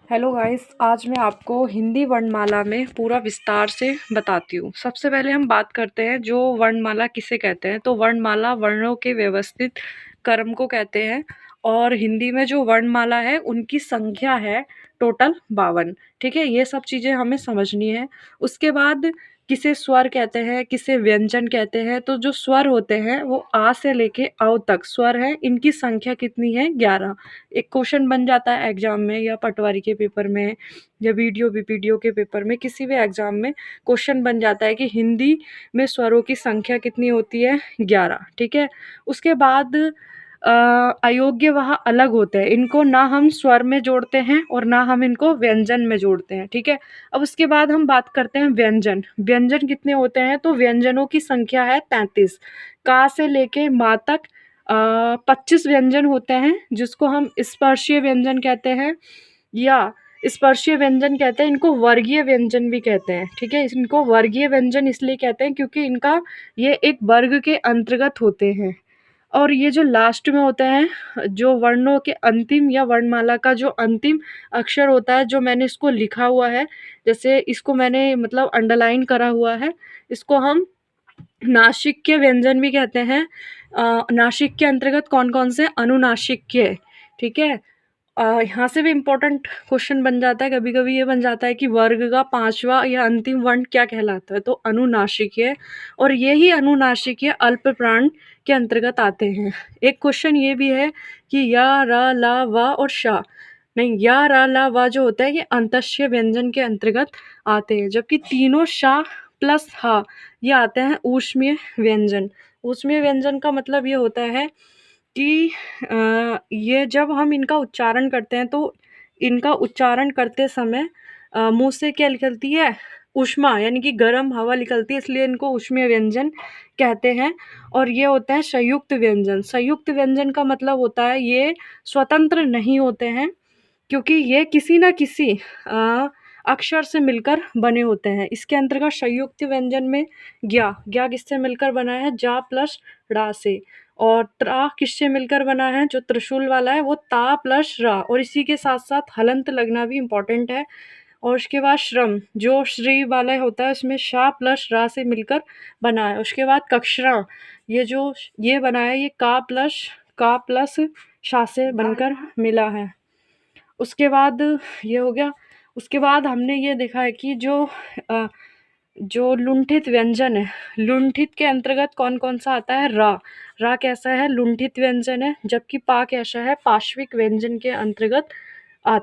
Hello guys, आज मैं आपको हिंदी वर्णमाला में पूरा विस्तार से बताती हूँ। सबसे पहले हम बात करते हैं जो वर्णमाला किसे कहते हैं। तो वर्णमाला वर्णों के व्यवस्थित क्रम को कहते हैं और हिंदी में जो वर्णमाला है उनकी संख्या है टोटल 52। ठीक है, ये सब चीज़ें हमें समझनी है। उसके बाद किसे स्वर कहते हैं, किसे व्यंजन कहते हैं। तो जो स्वर होते हैं वो आ से लेके औ तक स्वर है, इनकी संख्या कितनी है? 11। एक क्वेश्चन बन जाता है एग्जाम में या पटवारी के पेपर में या वीडियो बीपीडीओ के पेपर में, किसी भी एग्जाम में क्वेश्चन बन जाता है कि हिंदी में स्वरों की संख्या कितनी होती है? 11। ठीक है। उसके बाद अयोग्य वह अलग होते हैं, इनको ना हम स्वर में जोड़ते हैं और ना हम इनको व्यंजन में जोड़ते हैं। ठीक है। अब उसके बाद हम बात करते हैं व्यंजन। व्यंजन कितने होते हैं? तो व्यंजनों की संख्या है 33। का से लेके मा तक 25 व्यंजन होते हैं, जिसको हम स्पर्शीय व्यंजन कहते हैं या स्पर्शीय व्यंजन कहते हैं। इनको वर्गीय व्यंजन भी कहते हैं। ठीक है, इनको वर्गीय व्यंजन इसलिए कहते हैं क्योंकि इनका ये एक वर्ग के अंतर्गत होते हैं। और ये जो लास्ट में होते हैं, जो वर्णों के अंतिम या वर्णमाला का जो अंतिम अक्षर होता है, जो मैंने इसको लिखा हुआ है, जैसे इसको मैंने मतलब अंडरलाइन करा हुआ है, इसको हम नासिक्य व्यंजन भी कहते हैं। नासिक के अंतर्गत कौन कौन से? अनुनासिक्य। ठीक है। यहाँ से भी इम्पोर्टेंट क्वेश्चन बन जाता है, कभी कभी ये बन जाता है कि वर्ग का 5वां या अंतिम वर्ण क्या कहलाता है? तो अनुनासिक्य। और ये ही अनुनासिक्य अल्प प्राण के अंतर्गत आते हैं। एक क्वेश्चन ये भी है कि या, र, ला, व और शा। नहीं, या, र, ला, व जो होता है ये अंतस्य व्यंजन के अंतर्गत आते हैं, जबकि तीनों शा प्लस हा ये आते हैं ऊष्मीय व्यंजन। ऊष्मीय व्यंजन का मतलब ये होता है कि ये जब हम इनका उच्चारण करते हैं तो इनका उच्चारण करते समय मुंह से क्या निकलती है? ऊष्मा, यानी कि गर्म हवा निकलती है, इसलिए इनको ऊष्मीय व्यंजन कहते हैं। और ये होते हैं संयुक्त व्यंजन। संयुक्त व्यंजन का मतलब होता है ये स्वतंत्र नहीं होते हैं, क्योंकि ये किसी न किसी अक्षर से मिलकर बने होते हैं। इसके अंतर्गत संयुक्त व्यंजन में ज्ञा, ज्ञा किससे मिलकर बना है? जा प्लस ड़ा से। और त्रा किससे मिलकर बना है? जो त्रिशूल वाला है वो ता प्लस रा। और इसी के साथ साथ हलंत लगना भी इम्पोर्टेंट है। और उसके बाद श्रम, जो श्री वाला होता है उसमें शा प्लस रा से मिलकर बना है। उसके बाद कक्षरा, ये जो ये बना है ये का प्लस शा से बनकर मिला है। उसके बाद ये हो गया। उसके बाद हमने ये देखा है कि अ, जो लुंठित व्यंजन है, लुंठित के अंतर्गत कौन कौन सा आता है? रा। रा कैसा है? लुंठित व्यंजन है। जबकि पा कैसा है? पाश्विक व्यंजन के अंतर्गत आता है।